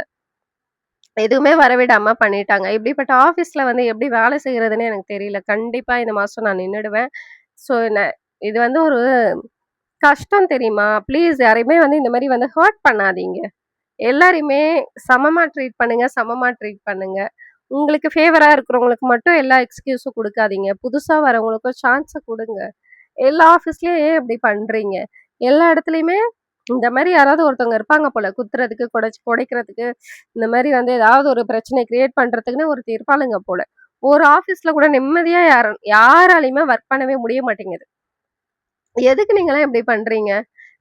எதுவுமே வரவிடாம பண்ணிட்டாங்க. இப்படிப்பட்ட ஆஃபீஸ்ல வந்து எப்படி வேலை செய்றதுன்னே எனக்கு தெரியல. கண்டிப்பா இந்த மாசம் நான் நின்னுடுவேன். ஸோ இது வந்து ஒரு கஷ்டம் தெரியுமா? ப்ளீஸ் யாரையுமே வந்து இந்த மாரி வந்து ஹர்ட் பண்ணாதீங்க. எல்லாரையுமே சமமா ட்ரீட் பண்ணுங்க, சமமா ட்ரீட் பண்ணுங்க. உங்களுக்கு ஃபேவரா இருக்கிறவங்களுக்கு மட்டும் எல்லா எக்ஸ்கியூஸும் குடுக்காதீங்க. புதுசா வரவங்களுக்கும் சான்ஸ குடுங்க. எல்லா ஆஃபீஸ்லயும் ஏன் இப்படி பண்றீங்க? எல்லா இடத்துலயுமே இந்த மாரி யாராவது ஒருத்தவங்க இருப்பாங்க போல. குத்துறதுக்கு, கொடைக்கிறதுக்கு, இந்த மாரி வந்து ஏதாவது ஒரு பிரச்சனைய கிரியேட் பண்றதுக்குன்னு ஒருத்தி இருப்பாளுங்க போல. ஒரு ஆஃபீஸ்ல கூட நிம்மதியா யாராலயுமே ஒர்க் பண்ணவே முடிய மாட்டேங்குது. எதுக்கு நீங்கலாம் இப்படி பண்றீங்க?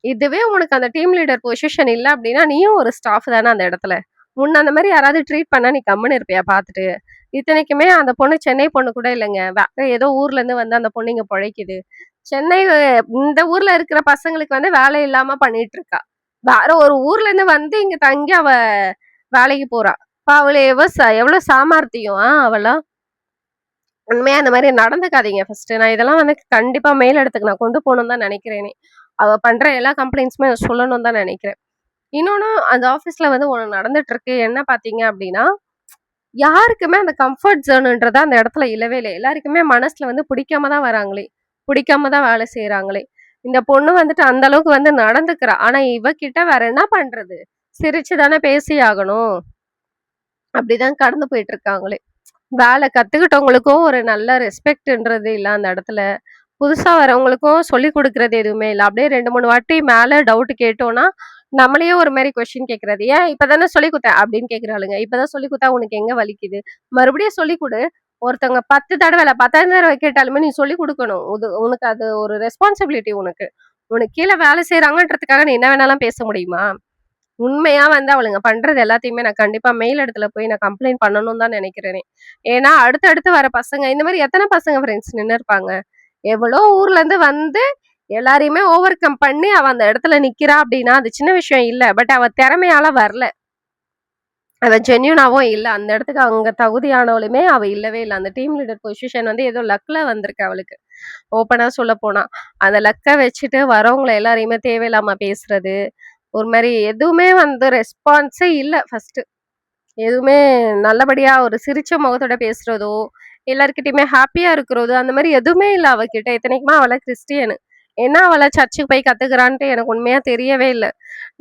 இதுவே உனக்கு அந்த டீம் லீடர் பொசிஷன் இல்ல அப்படின்னா, நீயும் ஒரு ஸ்டாஃப் தானே அந்த இடத்துல. உன்ன அந்த மாரி யாராவது ட்ரீட் பண்ணா நீ கம்முனு இருப்பியா பார்த்துட்டு? இத்தனைக்குமே அந்த பொண்ணு சென்னை பொண்ணு கூட இல்லங்க. வேற ஏதோ ஊர்ல இருந்து வந்து அந்த பொண்ணு இங்க பொழைக்குது. சென்னை இந்த ஊர்ல இருக்கிற பசங்களுக்கு வந்து வேலை இல்லாம பண்ணிட்டு இருக்கா. வேற ஒரு ஊர்ல இருந்து வந்து இங்க தங்கி அவ வேலைக்கு போறா. அப்ப அவள எவ்வளவு சாமர்த்தியம் அவளாம். உண்மையா அந்த மாரி நடந்துக்காதீங்க ஃபர்ஸ்ட்டு. நான் இதெல்லாம் வந்து கண்டிப்பா மேல் இடத்துக்கு நான் கொண்டு போணும்னு தான் நெனைக்கிறேனே. அவ பண்ற எல்லா கம்ப்ளைண்ட்ஸுமே சொல்லணும்னு தான் நெனைக்கிறேன். இன்னொன்னு அந்த ஆஃபீஸ்ல வந்து ஒண்ணு நடந்துட்டு இருக்கு. என்ன பார்த்தீங்க அப்டின்னா, யாருக்குமே அந்த கம்ஃபர்ட் ஜோன்ன்றது அந்த இடத்துல இல்லவே இல்ல. எல்லாருக்குமே மனசுல வந்து பிடிக்காம தான் வராங்களே. பிடிக்காம தான் வேலை செய்றாங்களே. இந்த பொண்ணு வந்துட்டு அந்த அளவுக்கு வந்து நடந்துக்கிறா. ஆனா இவ கிட்ட வேற என்ன பண்றது? சிரிச்சு தானே பேசி ஆகணும். அப்படிதான் கடந்து போயிட்டு இருக்காங்களே. வேலை கத்துக்கிட்டவங்களுக்கும் ஒரு நல்ல ரெஸ்பெக்ட்ன்றது இல்ல அந்த இடத்துல. புதுசா வரவங்களுக்கும் சொல்லிக் குடுக்குறது எதுவுமே இல்ல. அப்படியே 2, 3 வாட்டி மேல டவுட் கேட்டோம்னா, நம்மளையே ஒரு மாரி கொஸ்டின் கேட்கறது. "ஏன் இப்பதானே சொல்லிக் குடுத்தேன்" அப்படின்னு கேட்கிறாளுங்க. "இப்பதான் சொல்லிக் குடுத்தா உனக்கு எங்க வலிக்குது? மறுபடியும் சொல்லிக் குடு. ஒருத்தவங்க 10 தடவ இல்ல 10,000 தடவ கேட்டாலுமே நீ சொல்லிக் குடுக்கணும். உனக்கு அது ஒரு ரெஸ்பான்சிபிலிட்டி உனக்கு. உனக்கு கீழ வேலை செய்றாங்கன்றதுக்காக நீ என்ன வேணாலும் பேச முடியுமா?" உண்மையா வந்து அவளுங்க பண்றது எல்லாத்தையுமே நான் கண்டிப்பா மேல் இடத்துல போய் நான் கம்ப்ளைண்ட் பண்ணணும்னு தான் நினைக்கிறேனே. ஏன்னா அடுத்தடுத்து வர பசங்க இந்த மாரி எத்தன பசங்க ஃப்ரெண்ட்ஸ் நின்னுருப்பாங்க. எவ்வளோ ஊர்ல இருந்து வந்து எல்லாரையுமே ஓவர் கம் பண்ணி அவ அந்த இடத்துல நிக்கிறா அப்படின்னா, அது சின்ன விஷயம் இல்ல. பட் அவ திறமையால வரல. அவ ஜென்யூனாவும் இல்ல. அந்த இடத்துக்கு அங்க தகுதியானவளுமே அவ இல்லவே இல்ல. அந்த டீம் லீடர் பொசிஷன் வந்து ஏதோ லக்ல வந்திருக்கு அவளுக்கு. ஓப்பனா சொல்லப்போனா. அந்த லக்க வச்சுட்டு வரவங்கள எல்லாரையுமே தேவையில்லாம பேசுறது. ஒரு மாரி எதுவுமே வந்து ரெஸ்பான்ஸே இல்ல ஃபர்ஸ்ட்டு. எதுவுமே நல்லபடியா ஒரு சிரிச்ச முகத்தோட பேசுறதோ, எல்லார்கிட்டயுமே ஹாப்பியா இருக்கிறதோ, அந்த மாரி எதுவுமே இல்ல அவகிட்ட. இத்தனைக்குமா அவள கிறிஸ்டியனு. என்ன அவள சர்ச்சுக்கு போய் கத்துக்கிறான்ட்டு எனக்கு உண்மையா தெரியவே இல்ல.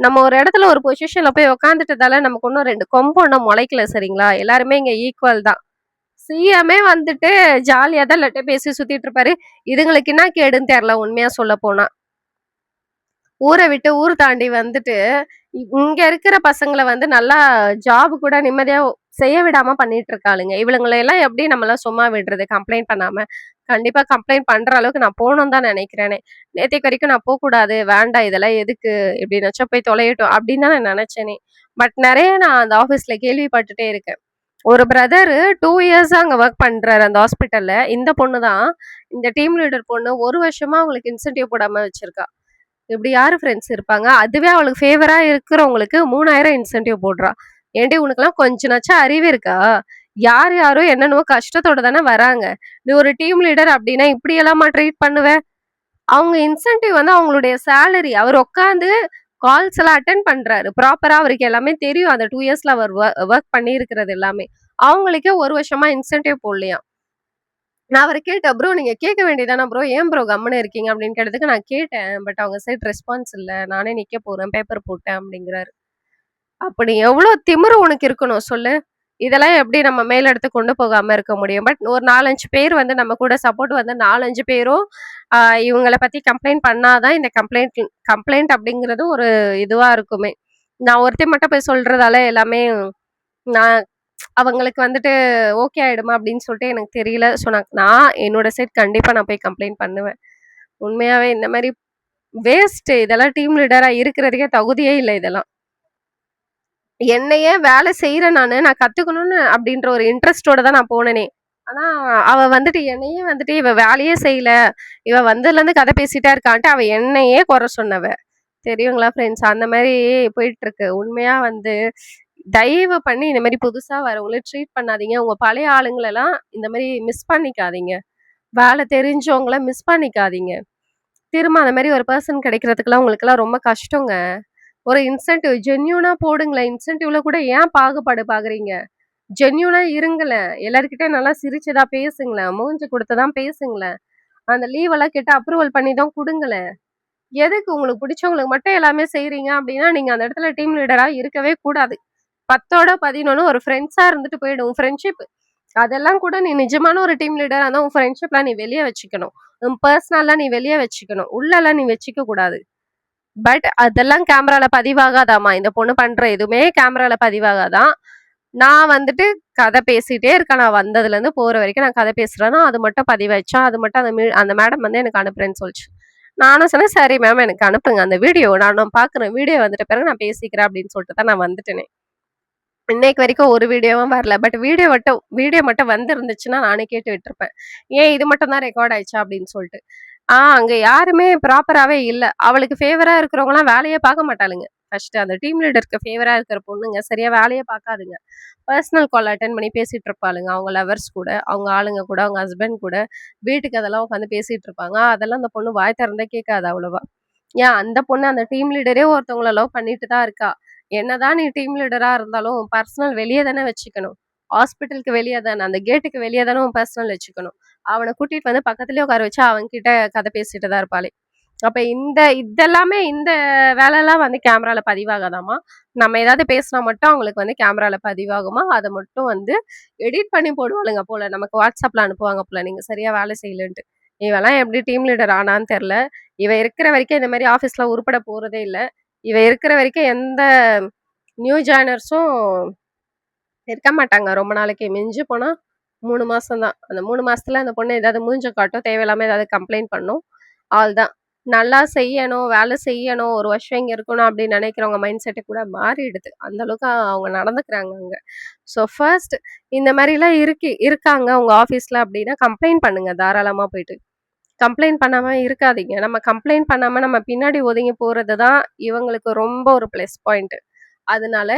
நம்ம ஒரு இடத்துல ஒரு பொசிஷன்ல போய் உட்காந்துட்டதால நமக்கு இன்னும் 2 கொம்பு ஒண்ணும் முளைக்கல சரிங்களா? எல்லாருமே இங்க ஈக்குவல் தான். சிஎம்மே வந்துட்டு ஜாலியா தான் லட்டு பேசி சுத்திட்டு இருப்பாரு. இதுங்களுக்கு என்ன கேடுன்னு தெரியல உண்மையா சொல்லப்போனா. ஊரை விட்டு ஊர் தாண்டி வந்துட்டு இங்க இருக்கிற பசங்களை வந்து நல்லா ஜாப் கூட நிம்மதியா செய்ய விடாம பண்ணிட்டு இருக்காளுங்க. இவளுங்களை எல்லாம் எப்படி நம்ம எல்லாம் சும்மா விடுறது கம்ப்ளைண்ட் பண்ணாம? கண்டிப்பா கம்ப்ளைண்ட் பண்ற அளவுக்கு நான் போகணும்னு தான் நினைக்கிறேனே. நேத்தைக்கு வரைக்கும் நான் போக கூடாது, வேண்டாம் இதெல்லாம் எதுக்கு, எப்படின்னாச்சும் போய் தொலையட்டும் அப்படின்னு தான் நான் நினைச்சேனே. பட் நிறைய நான் அந்த ஆபீஸ்ல கேள்விப்பட்டுட்டே இருக்கேன். ஒரு பிரதர் 2 இயர்ஸா அங்க ஒர்க் பண்றாரு அந்த ஹாஸ்பிட்டல்ல. இந்த பொண்ணு தான், இந்த டீம் லீடர் பொண்ணு 1 வருஷமா அவங்களுக்கு இன்சென்டிவ் போடாம வச்சிருக்கா. இப்படி யாரு ஃப்ரெண்ட்ஸ் இருப்பாங்க? அதுவே அவளுக்கு ஃபேவரா இருக்கிறவங்களுக்கு 3000 இன்சென்டிவ் போடுறா. ஏன்டி உனக்கெல்லாம் கொஞ்சமாச்சும் அறிவு இருக்கா? யார் யாரோ என்னென்னவோ கஷ்டத்தோட தானே வராங்க. நீ ஒரு டீம் லீடர் அப்படின்னா இப்படியெல்லாமா ட்ரீட் பண்ணுவ? அவங்க இன்சென்டிவ் வந்து அவங்களுடைய சேலரி. அவர் உட்காந்து கால்ஸ் எல்லாம் அட்டெண்ட் பண்றாரு. ப்ராப்பரா அவருக்கு எல்லாமே தெரியும். அந்த 2 இயர்ஸ்ல அவர் ஒர்க் பண்ணியிருக்கிறது எல்லாமே. அவங்களுக்கே 1 வருஷமா இன்சென்டிவ் போடலையாம். நான் அவர கேட்டேன், "ப்ரோ நீங்க கேட்க வேண்டியதுதானே ப்ரோ? ஏன் ப்ரோ கம்முனு இருக்கீங்க?" அப்படின்னு கேட்டதுக்கு நான் கேட்டேன். பட் அவங்க சைட் ரெஸ்பான்ஸ் இல்ல. நானே நிக்க போறேன். பேப்பர் போட்டேன் அப்படிங்கிறாரு. அப்படி எவ்ளோ திமிரு உனக்கு இருக்கணும் சொல்லு? இதெல்லாம் எப்படி நம்ம மேல் இடத்துக்கு கொண்டு போகாம இருக்க முடியும்? பட் ஒரு 4, 5 பேர் வந்து நம்ம கூட சப்போர்ட் வந்து 4, 5 பேரும் இவங்கள பத்தி கம்ப்ளைண்ட் பண்ணாதான் இந்த கம்ப்ளைண்ட் கம்ப்ளைண்ட் அப்படிங்கிறது ஒரு இதுவா இருக்குமே. நான் ஒருத்தி மட்டும் போய் சொல்றதால எல்லாமே நான் அவங்களுக்கு வந்துட்டு ஓகே ஆயிடுமா அப்படின்னு சொல்லிட்டு எனக்கு தெரியல. ஸோ நான் என்னோட சைட் கண்டிப்பா நான் போய் கம்ப்ளைண்ட் பண்ணுவேன். உண்மையாவே இந்த மாரி வேஸ்ட் இதெல்லாம் டீம் லீடரா இருக்கிறதுக்கே தகுதியே இல்ல இதெல்லாம். என்னையே வேலை செய்றேன் நானு. நான் கத்துக்கணும்னு அப்படின்ற ஒரு இன்ட்ரெஸ்ட்டோட தான் நான் போனேனே. ஆனா, அவ வந்துட்டு என்னையே வந்துட்டு இவ வேலையே செய்யல. இவ வந்ததுலேருந்து கதை பேசிட்டே இருக்கான்ட்டு அவ என்னையே குறை சொன்னவ. தெரியுங்களா ஃப்ரெண்ட்ஸ்? அந்த மாரி போயிட்டுருக்கு. உண்மையா வந்து தயவு பண்ணி இந்த மாரி புதுசா வரவங்கள ட்ரீட் பண்ணாதீங்க. உங்க பழைய ஆளுங்களலாம் இந்த மாரி மிஸ் பண்ணிக்காதீங்க. வேலை தெரிஞ்சவங்கள மிஸ் பண்ணிக்காதீங்க. திரும்ப அந்த மாரி ஒரு பெர்சன் கிடைக்கிறதுக்குலாம் உங்களுக்கெல்லாம் ரொம்ப கஷ்டங்க. ஒரு இன்சென்டிவ் ஜென்யூனா போடுங்களேன். இன்சென்டிவ்ல கூட ஏன் பாகுபாடு பார்க்குறீங்க? ஜென்யூனா இருங்களேன். எல்லார்கிட்டயும் நல்லா சிரிச்சு தான் பேசுங்களேன். மூஞ்சி குடுத்து தான் பேசுங்களேன். அந்த லீவ் எல்லாம் கேட்டு அப்ரூவல் பண்ணி தான் குடுங்களேன். எதுக்கு உங்களுக்கு பிடிச்சவங்களுக்கு மட்டும் எல்லாமே செய்றீங்க அப்டின்னா, நீங்க அந்த இடத்துல டீம் லீடரா இருக்கவே கூடாது. 10ஓட 11 ஒரு ஃப்ரெண்ட்ஸா இருந்துட்டு போயிடும். ஃப்ரெண்ட்ஷிப் அதெல்லாம் கூட நீ நிஜமான ஒரு டீம் லீடரா இருந்தா உன் ஃப்ரெண்ட்ஷிப்லாம் நீ வெளிய வச்சுக்கணும். உன் பெர்சனலா நீ வெளிய வச்சுக்கணும். உள்ளலாம் நீ வச்சுக்க கூடாது. பட் அதெல்லாம் கேமரால பதிவாகாதாமா. இந்த பொண்ணு பண்ற எதுவுமே கேமரால பதிவாகாதாம். நான் வந்துட்டு கதை பேசிட்டே இருக்கேன். நான் வந்ததுலேருந்து போற வரைக்கும் நான் கதை பேசுறேன்னா, அது மட்டும் பதிவாயிடுச்சா, அது மட்டும் அந்த மேடம் வந்து எனக்கு அனுப்புறேன்னு சொல்லுச்சு. நானும் சொன்னேன், "சரி மேம் எனக்கு அனுப்புங்க அந்த வீடியோ. நானும் பார்க்குறேன். வீடியோ வந்துட்ட பிறகு நான் பேசிக்கிறேன்" அப்படின்னு சொல்லிட்டு தான் நான் வந்துட்டேனே. இன்னைக்கு வரைக்கும் ஒரு வீடியோவும் வரல. பட் வீடியோ மட்டும் வந்திருந்துச்சுன்னா நானே கேட்டு விட்டுருப்பேன். ஏன் இது மட்டும் தான் ரெக்கார்ட் ஆயிடுச்சா அப்படின்னு சொல்லிட்டு. அங்க யாருமே ப்ராப்பராவே இல்ல. அவளுக்கு ஃபேவரா இருக்கிறவங்கலாம் வேலையே பார்க்க மாட்டாளுங்க. ஃபர்ஸ்ட் அந்த டீம் லீடருக்கு ஃபேவரா இருக்கிற பொண்ணுங்க சரியா வேலையே பார்க்காதுங்க. பர்சனல் கால் அட்டெண்ட் பண்ணி பேசிட்டு இருப்பாளுங்க. அவங்க லவர்ஸ் கூட, அவங்க ஆளுங்க கூட, அவங்க ஹஸ்பண்ட் கூட வீட்டுக்கு அதெல்லாம் உட்காந்து பேசிட்டு இருப்பாங்க. அதெல்லாம் அந்த பொண்ணு வாய் திறந்தே கேட்காது அவ்வளவா. ஏன் அந்த பொண்ணு அந்த டீம் லீடரே ஒருத்தவங்கள லவ் பண்ணிட்டு தான் இருக்கா. என்னதான் நீ டீம் லீடரா இருந்தாலும் உன் பர்சனல் வெளியே தானே வச்சுக்கணும். ஹாஸ்பிட்டலுக்கு வெளியே தானே அந்த கேட்டுக்கு வெளியே தானே உன் பர்சனல் வச்சுக்கணும். அவனை கூட்டிட்டு வந்து பக்கத்துலயே உட்கார வச்சு அவன்கிட்ட கதை பேசிட்டு தான் இருப்பாளே. அப்ப இதெல்லாமே இந்த வேலைலாம் வந்து கேமரால பதிவாகாதாமா. நம்ம ஏதாவது பேசினா மட்டும் அவங்களுக்கு வந்து கேமரால பதிவாகுமா. அதை மட்டும் வந்து எடிட் பண்ணி போடுவாளுங்க போல. நமக்கு வாட்ஸ்அப்ல அனுப்புவாங்க போல. நீங்க சரியா வேலை செய்யலன்ட்டு. இவெல்லாம் எப்படி டீம் லீடர் ஆனான்னு தெரியல. இவ இருக்கிற வரைக்கும் இந்த மாதிரி ஆஃபீஸ்ல உருப்பட போறதே இல்ல. இவ இருக்கிற வரைக்கும் எந்த நியூ ஜாயினர்ஸும் இருக்க மாட்டாங்க ரொம்ப நாளைக்கு. மிஞ்சி போனா 3 மாசம் தான். அந்த 3 மாசத்துல அந்த பொண்ணு ஏதாவது மூஞ்ச காட்டும். தேவையில்லாம ஏதாவது கம்ப்ளைண்ட் பண்ணும். அவ்வளதான். நல்லா செய்யணும், வேலை செய்யணும், 1 வருஷம் இங்க இருக்கணும் அப்படின்னு நினைக்கிறவங்க மைண்ட் செட் கூட மாறிடுது. அந்த அளவுக்கு அவங்க நடந்துக்கிறாங்க அங்க. ஸோ ஃபர்ஸ்ட் இந்த மாதிரிலாம் இருக்காங்க உங்க ஆஃபீஸ்ல அப்படின்னா கம்ப்ளைண்ட் பண்ணுங்க தாராளமா போயிட்டு. கம்ப்ளைண்ட் பண்ணாம இருக்காதீங்க. நம்ம கம்ப்ளைண்ட் பண்ணாம நம்ம பின்னாடி ஒதுங்கி போறது தான் இவங்களுக்கு ரொம்ப ஒரு ப்ளஸ் பாயிண்ட். அதனால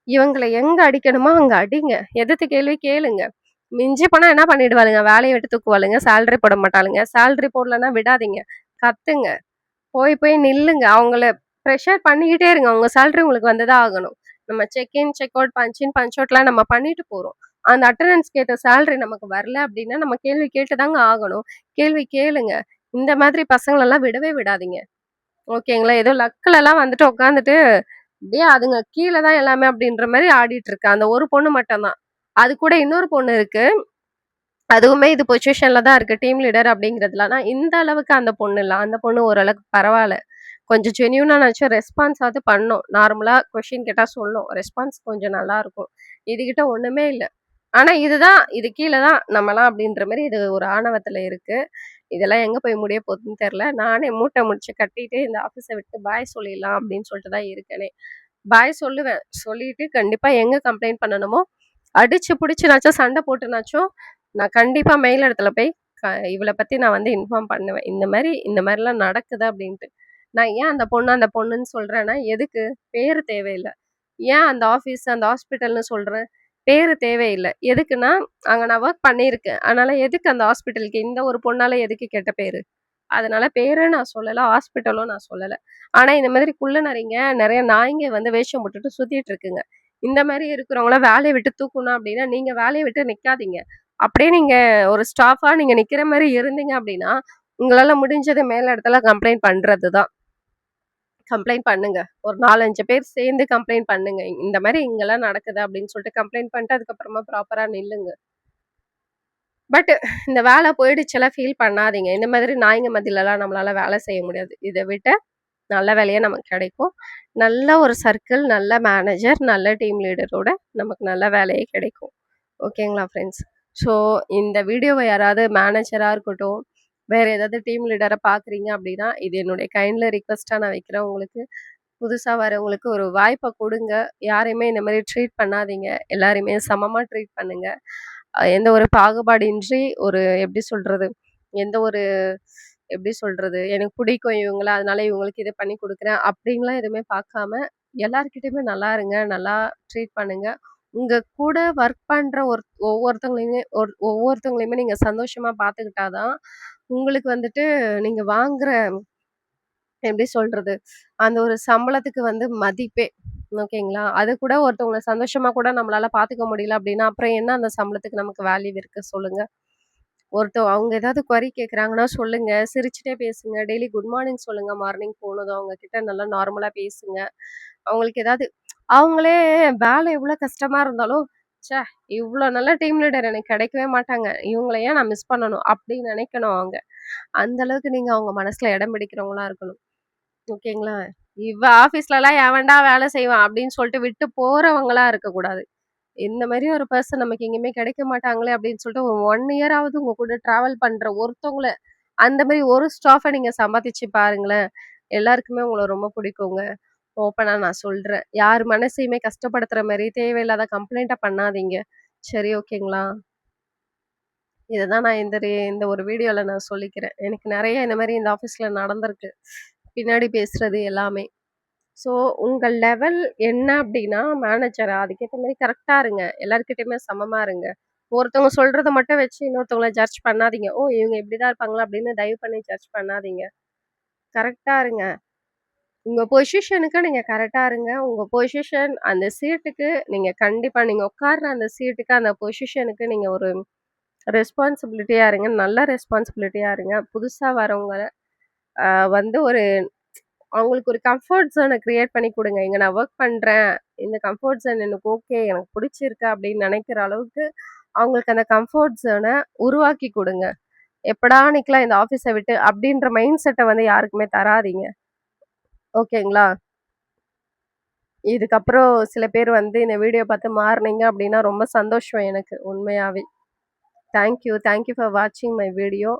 இவங்கள எங்க அடிக்கணுமோ அங்க அடிங்க. எதிர்த்து கேள்வி கேளுங்க. மிஞ்சி போனா என்ன பண்ணிடுவாளுங்க, வேலைய விட்டு தூக்குவாளுங்க. சேலரி போட மாட்டாளுங்க. சேலரி போடலன்னா விடாதீங்க. கத்துங்க. போய் போய் நில்லுங்க. அவங்கள ப்ரெஷர் பண்ணிக்கிட்டே இருங்க. உங்க சேலரி உங்களுக்கு வந்து தான் ஆகணும். நம்ம check in, check out, punch in, punch அவுட்லாம் நம்ம பண்ணிட்டு போறோம். அந்த அட்டெண்டன்ஸ்க்கு ஏத்த சேலரி நமக்கு வரல அப்படின்னா, நம்ம கேள்வி கேட்டு தாங்க ஆகணும். கேள்வி கேளுங்க. இந்த மாதிரி பசங்களெல்லாம் விடவே விடாதீங்க. ஓகேங்களா? ஏதோ லக்குலலாம் வந்துட்டு உட்காந்துட்டு, அப்படியே அதுங்க கீழ தான் எல்லாமே அப்படின்ற மாரி ஆடிட்டு இருக்கு. அந்த ஒரு பொண்ணு மட்டும் தான். அது கூட இன்னொரு பொண்ணு இருக்கு. அதுவுமே இது பொசிஷன்ல தான் இருக்கு. டீம் லீடர் அப்படிங்கிறதுல. ஆனா இந்த அளவுக்கு அந்த பொண்ணு இல்ல. அந்த பொண்ணு ஓரளவுக்கு பரவால்ல. கொஞ்சம் ஜென்யூனானாச்சும் ரெஸ்பான்ஸாவது பண்ணும். நார்மலா கொஸ்டின் கேட்டா சொல்லும். ரெஸ்பான்ஸ் கொஞ்சம் நல்லா இருக்கும். இதுகிட்ட ஒண்ணுமே இல்ல. ஆனா இதுதான், இது கீழ தான் நம்மலாம் அப்படின்ற மாரி இது ஒரு ஆணவத்துல இருக்கு. இதெல்லாம் எங்க போய் முடிய போகுதுன்னு தெரியல. நானே மூட்டை முடிச்சு கட்டிட்டு இந்த ஆஃபீஸ விட்டு பாய் சொல்லிடலாம் அப்படின்னு சொல்லிட்டு தான் இருக்கேனே. பாய் சொல்லுவேன். சொல்லிட்டு கண்டிப்பா எங்க கம்ப்ளைண்ட் பண்ணணுமோ, அடிச்சு புடிச்சுனாச்சும் சண்டை போட்டுனாச்சும் நான் கண்டிப்பா மேல் இடத்துல போய் இவள பத்தி நான் வந்து இன்ஃபார்ம் பண்ணுவேன். இந்த மாரிலாம் நடக்குது அப்படின்ட்டு. நான் ஏன் அந்த பொண்ணுன்னு சொல்றேன்னா, எதுக்கு? பேரு தேவையில்ல. ஏன் அந்த ஆஃபீஸ், அந்த ஹாஸ்பிட்டல்னு சொல்றேன்? பேரு தேவையில்ல. எதுக்குன்னா, அங்க நான் வொர்க் பண்ணியிருக்கேன். அதனால எதுக்கு அந்த ஹாஸ்பிட்டலுக்கு இந்த ஒரு பொண்ணால எதுக்கு கெட்ட பேரு? அதனால பேர நான் சொல்லல. ஹாஸ்பிட்டலும் நான் சொல்லல. ஆனா இந்த மாதிரி குள்ள நெறைய நாய்ங்க வந்து வேஷம் போட்டுட்டு சுத்திட்டு இருக்குங்க. இந்த மாரி இருக்கிறவங்கள வேலைய விட்டு தூக்கணும் அப்டின்னா, நீங்க வேலைய விட்டு நிக்காதீங்க. அப்படியே நீங்க ஒரு ஸ்டாஃபா நீங்க நிக்கிற மாரி இருந்தீங்க அப்டின்னா, உங்களால முடிஞ்சது மேல் இடத்துல கம்ப்ளைண்ட் பண்றது தான். கம்ப்ளைண்ட் பண்ணுங்க. ஒரு 4, 5 பேர் சேர்ந்து கம்ப்ளைண்ட் பண்ணுங்க. இந்த மாரி இங்கலாம் நடக்குது அப்படின்னு சொல்லிட்டு கம்ப்ளைண்ட் பண்ணிட்டு அதுக்கப்புறமா ப்ராப்பரா நில்லுங்க. பட் இந்த வேலை போயிடுச்சுலாம் ஃபீல் பண்ணாதீங்க. இந்த மாதிரி நாய்ங்க மத்தியிலலாம் நம்மளால வேலை செய்ய முடியாது. இத விட நல்ல வேலையா நமக்கு கிடைக்கும். நல்ல ஒரு சர்க்கிள், நல்ல மேனேஜர், நல்ல டீம் லீடரோட நமக்கு நல்ல வேலையே கிடைக்கும். ஓகேங்களா ஃப்ரெண்ட்ஸ்? ஸோ இந்த வீடியோவ யாராவது மேனேஜரா இருக்கட்டும், வேற ஏதாவது டீம் லீடரா பார்க்குறீங்க அப்படின்னா, இது என்னுடைய கைண்ட்ல ரிக்வெஸ்ட்டா நான் வைக்கிறேன் உங்களுக்கு. புதுசா வரவங்களுக்கு ஒரு வாய்ப்ப குடுங்க. யாரையுமே இந்த மாரி ட்ரீட் பண்ணாதீங்க. எல்லாரையுமே சமமா ட்ரீட் பண்ணுங்க. எந்த ஒரு பாகுபாடின்றி ஒரு எப்படி சொல்றது? எந்த ஒரு எப்படி சொல்றது? எனக்கு பிடிக்கும் இவங்கள, அதனால இவங்களுக்கு இத பண்ணி குடுக்குறேன். அப்படின்லாம் எதுவுமே பார்க்காம, எல்லார்கிட்டயுமே நல்லா இருங்க. நல்லா ட்ரீட் பண்ணுங்க. உங்க கூட ஒர்க் பண்ற ஒவ்வொருத்தவங்களையுமே நீங்க சந்தோஷமா பார்த்துக்கிட்டா தான், உங்களுக்கு வந்துட்டு நீங்க வாங்குற எப்படி சொல்றது? அந்த ஒரு சம்பளத்துக்கு வந்து மதிப்பே. ஓகேங்களா? அது கூட ஒருத்தவங்கள சந்தோஷமா கூட நம்மளால பார்த்துக்க முடியல அப்படின்னா, அப்புறம் என்ன அந்த சம்பளத்துக்கு நமக்கு வேல்யூ இருக்கு சொல்லுங்க? அவங்க ஏதாவது கொரி கேட்குறாங்கன்னா சொல்லுங்க. சிரிச்சுட்டே பேசுங்க. டெய்லி குட் மார்னிங் சொல்லுங்க. மார்னிங் போனதும் அவங்க கிட்ட நல்லா நார்மலா பேசுங்க. அவங்களுக்கு ஏதாவது அவங்களே வேலை எவ்வளோ கஷ்டமா இருந்தாலும், ச்சே! இவ்ளோ நல்ல டீம் லீடர் எனக்கு கிடைக்கவே மாட்டாங்க. இவங்கள ஏன் நான் மிஸ் பண்ணணும்? அப்படின்னு நினைக்கணும் அவங்க. அந்த அளவுக்கு நீங்க அவங்க மனசுல இடம் பிடிக்கிறவங்களா இருக்கணும். ஓகேங்களா? இவ ஆஃபீஸ்லலாம் எவன்டா வேலை செய்வான் அப்படின்னு சொல்லிட்டு விட்டு போறவங்களா இருக்கக்கூடாது. இந்த மாரி ஒரு பெர்சன் நமக்கு எங்கேயுமே கிடைக்க மாட்டாங்களே அப்படின்னு சொல்லிட்டு ஒரு 1 இயராவது உங்க கூட டிராவல் பண்ற ஒருத்தவங்கள அந்த மாரி ஒரு ஸ்டாஃப நீங்க சம்பாதிச்சு பாருங்களேன். எல்லாருக்குமே உங்கள ரொம்ப பிடிக்குங்க. ஓப்பனா நான் சொல்றேன். யார் மனசையுமே கஷ்டப்படுத்துற மாரி தேவையில்லாத கம்ப்ளைண்ட்ட பண்ணாதீங்க. சரி ஓகேங்களா? இததான் நான் இந்த ஒரு வீடியோல நான் சொல்லிக்கிறேன். எனக்கு நெறைய இந்த மாரி இந்த ஆஃபீஸ்ல நடந்திருக்கு. பின்னாடி பேசுறது எல்லாமே. ஸோ உங்க லெவல் என்ன அப்டின்னா மேனேஜரா அதுக்கேத்த மாரி கரெக்ட்டா இருங்க. எல்லார்கிட்டயுமே சமமா இருங்க. ஒருத்தவங்க சொல்றத மட்டும் வச்சு இன்னொருத்தவங்கள ஜட்ஜ் பண்ணாதீங்க. ஓ! இவங்க இப்படிதான் இருப்பாங்களா அப்படின்னு தயவு பண்ணி ஜட்ஜ் பண்ணாதீங்க. கரெக்ட்டா இருங்க. உங்க பொசிஷனுக்கு நீங்க கரெக்ட்டா இருங்க. உங்க பொசிஷன் அந்த சீட்டுக்கு நீங்க கண்டிப்பா நீங்க உட்கார்ற அந்த சீட்டுக்கு, அந்த பொசிஷனுக்கு நீங்க ஒரு ரெஸ்பான்சிபிலிட்டியா இருங்க. நல்ல ரெஸ்பான்சிபிலிட்டியா இருங்க. புதுசா வரவங்க அ வந்து ஒரு அவங்களுக்கு ஒரு கம்ஃபோர்ட் ஜோன கிரியேட் பண்ணி குடுங்க. இங்க நான் வொர்க் பண்றேன். இந்த கம்ஃபோர்ட் ஜோன் எனக்கு ஓகே. எனக்கு பிடிச்சிருக்கு அப்படின்னு நெனைக்கிற அளவுக்கு, அவங்களுக்கு அந்த கம்ஃபோர்ட் ஜோன உருவாக்கி குடுங்க. எப்படா நிக்கலாம் இந்த ஆஃபீஸ விட்டு அப்படின்ற மைண்ட் செட்ட வந்து யாருக்குமே தராதீங்க. ஓகேங்களா? இதுக்கப்புறம் சில பேர் வந்து இந்த வீடியோ பார்த்து மாறுனீங்க அப்படின்னா ரொம்ப சந்தோஷம் எனக்கு உண்மையாவே. தேங்க் யூ ஃபார் வாட்சிங் மை வீடியோ.